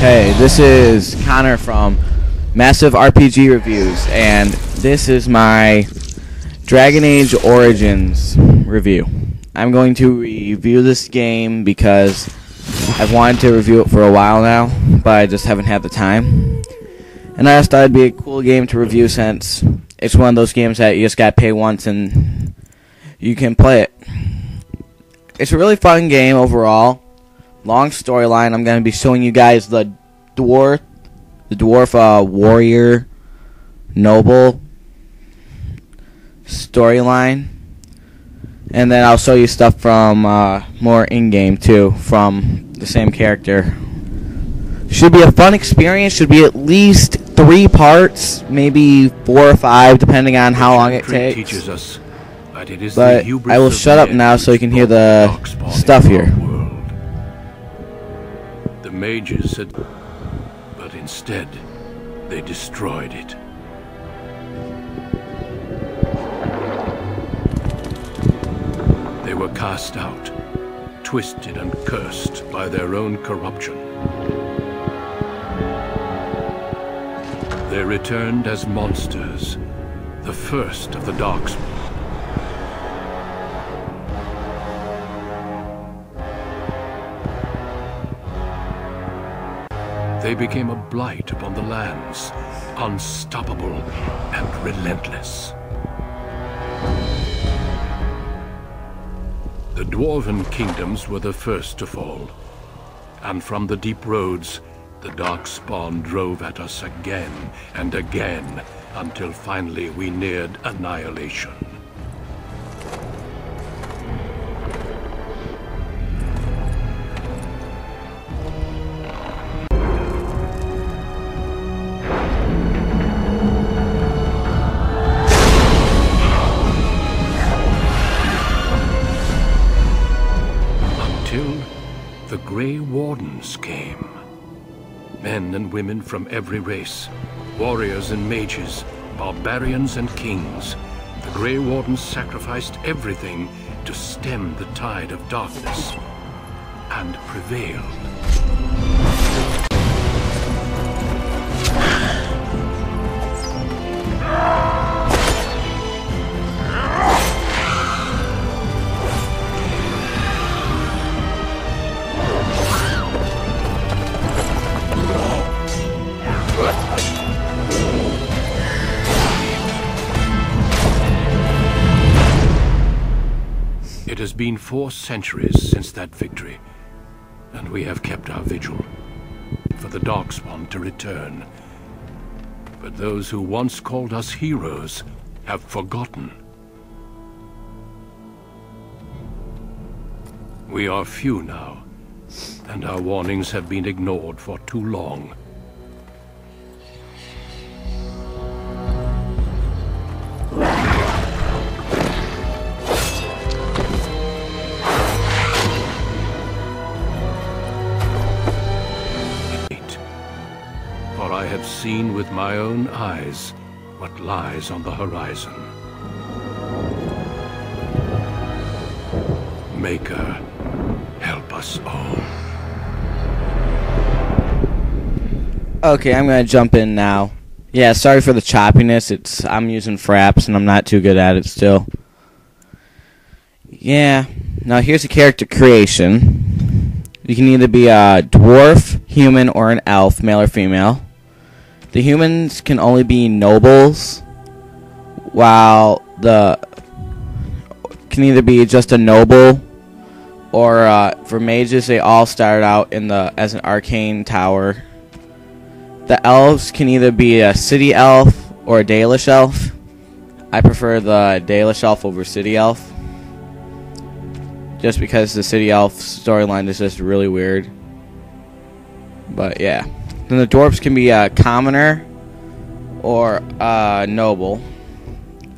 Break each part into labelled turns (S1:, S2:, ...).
S1: Hey, this is Connor from MassiveRPGReviews, and this is my Dragon Age Origins review. I'm going to review this game because I've wanted to review it for a while now, but I just haven't had the time. And I just thought it'd be a cool game to review since it's one of those games that you just gotta pay once and you can play it. It's a really fun game overall. Long storyline. I'm going to be showing you guys the dwarf warrior noble storyline, and then I'll show you stuff from more in-game too from the same character. Should be a fun experience. Should be at least 3 parts, maybe 4 or 5, depending on how long it takes. But I will shut up now so you can hear the stuff here.
S2: The mages said, but instead they destroyed it. They were cast out, twisted and cursed by their own corruption. They returned as monsters, the first of the Darkspawn. They became a blight upon the lands, unstoppable and relentless. The dwarven kingdoms were the first to fall, and from the deep roads, the Darkspawn drove at us again and again, until finally we neared annihilation. The Grey Wardens came. Men and women from every race, warriors and mages, barbarians and kings. The Grey Wardens sacrificed everything to stem the tide of darkness, and prevailed. It has been 4 centuries since that victory, and we have kept our vigil for the Darkspawn to return. But those who once called us heroes have forgotten. We are few now, and our warnings have been ignored for too long. For I have seen with my own eyes what lies on the horizon. Maker, help us all.
S1: Okay, I'm gonna jump in now. Yeah, sorry for the choppiness. I'm using fraps and I'm not too good at it still. Yeah, now here's a character creation. You can either be a dwarf, human, or an elf, male or female. The humans can only be nobles, while the can either be just a noble, or for mages they all start out in as an arcane tower. The elves can either be a city elf or a Dalish elf. I prefer the Dalish elf over city elf, just because the city elf storyline is just really weird. But yeah. Then the dwarves can be a commoner or a noble.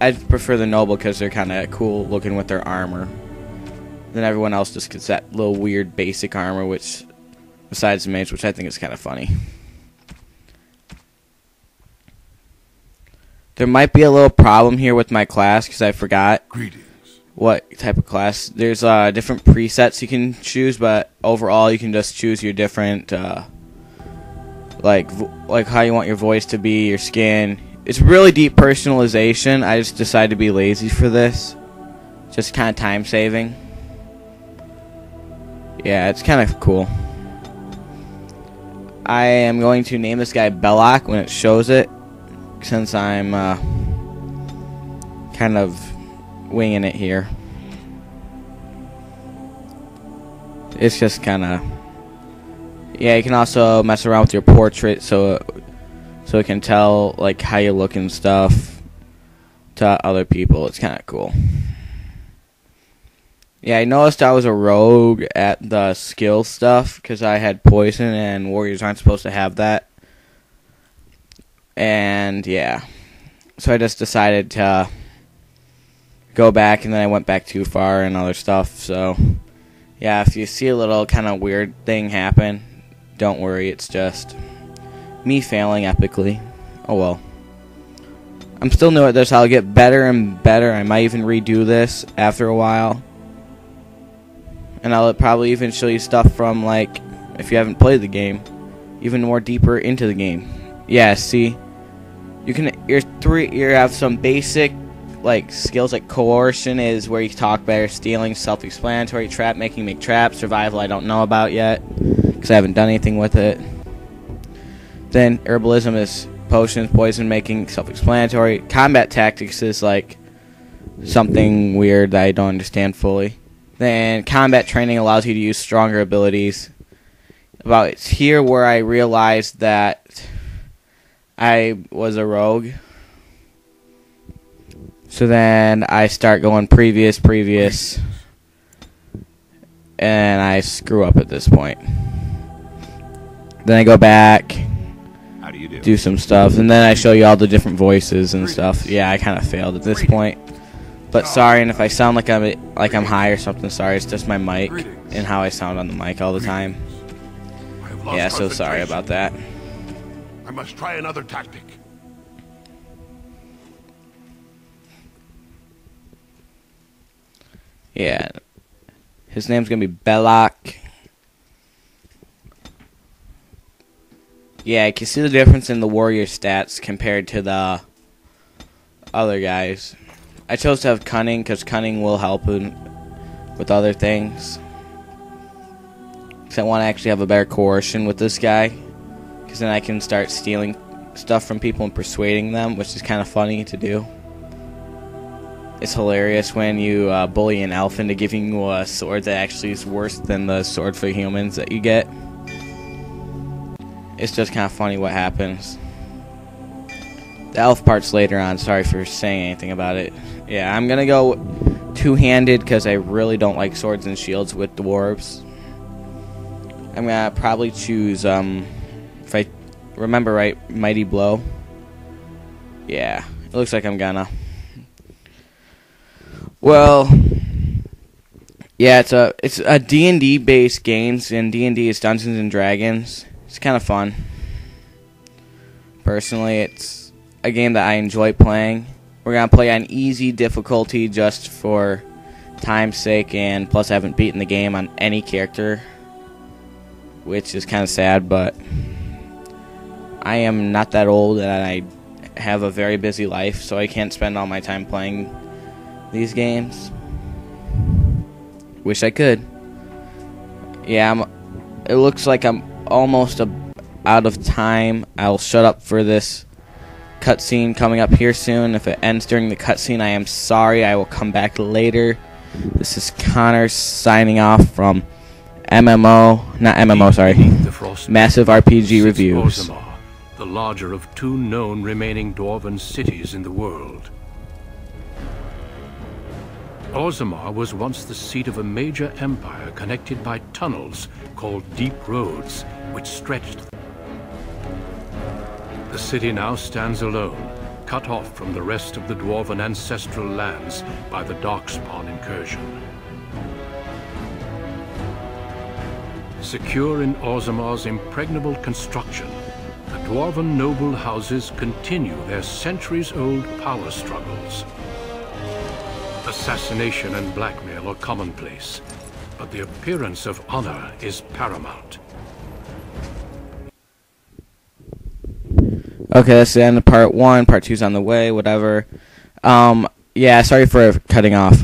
S1: I prefer the noble because they're kind of cool looking with their armor. Then everyone else just gets that little weird basic armor, which, besides the mage, which I think is kind of funny. There might be a little problem here with my class because I forgot what type of class. There's different presets you can choose, but overall you can just choose your different like how you want your voice to be, your skin. It's really deep personalization. I just decided to be lazy for this. Just kind of time saving. Yeah, it's kind of cool. I am going to name this guy Belloc when it shows it, since I'm kind of winging it here. It's just kind of... Yeah, you can also mess around with your portrait so it can tell like how you look and stuff to other people. It's kind of cool. Yeah, I noticed I was a rogue at the skill stuff because I had poison and warriors aren't supposed to have that. And yeah, so I just decided to go back, and then I went back too far and other stuff. So yeah, if you see a little kind of weird thing happen, don't worry, it's just me failing epically. Oh well. I'm still new at this. I'll get better and better. I might even redo this after a while. And I'll probably even show you stuff from, like, if you haven't played the game, even more deeper into the game. Yeah, see, you have some basic like skills like coercion is where you talk better, stealing, self-explanatory, trap making, make traps, survival I don't know about yet because I haven't done anything with it. Then herbalism is potions, poison making, self-explanatory. Combat tactics is like something weird that I don't understand fully. Then combat training allows you to use stronger abilities. It's here where I realized that I was a rogue. So then I start going previous, and I screw up at this point. Then I go back,
S3: How do you
S1: do some stuff, and then I show you all the different voices and stuff. Yeah, I kind of failed at this point. But sorry, and if I sound like I'm high or something, sorry. It's just my mic and how I sound on the mic all the time. Yeah, so sorry about that.
S3: I must try another tactic.
S1: Yeah, his name's gonna be Belloc. Yeah, you can see the difference in the warrior stats compared to the other guys. I chose to have cunning because cunning will help with other things. Because I want to actually have a better coercion with this guy. Because then I can start stealing stuff from people and persuading them, which is kind of funny to do. It's hilarious when you bully an elf into giving you a sword that actually is worse than the sword for humans that you get. It's just kind of funny what happens. The elf part's later on. Sorry for saying anything about it. Yeah, I'm going to go two-handed because I really don't like swords and shields with dwarves. I'm going to probably choose, if I remember right, Mighty Blow. Yeah, it looks like I'm gonna. Well, yeah, it's a D&D based games, and D&D is Dungeons and Dragons. It's kind of fun. Personally, it's a game that I enjoy playing. We're gonna play on easy difficulty just for time's sake, and plus I haven't beaten the game on any character, which is kind of sad, but I am not that old and I have a very busy life, so I can't spend all my time playing these games. Wish I could. Yeah, it looks like I'm almost out of time. I'll shut up for this cutscene coming up here soon. If it ends during the cutscene, I am sorry. I will come back later. This is Connor signing off from MassiveRPGReviews.
S2: The larger of two known remaining dwarven cities in the world. Orzammar was once the seat of a major empire connected by tunnels called Deep Roads, which stretched. The city now stands alone, cut off from the rest of the dwarven ancestral lands by the Darkspawn incursion. Secure in Orzammar's impregnable construction, the dwarven noble houses continue their centuries-old power struggles. Assassination and blackmail are commonplace, but the appearance of honor is paramount.
S1: Okay, that's the end of part 1. Part 2's on the way, whatever. Yeah, sorry for cutting off.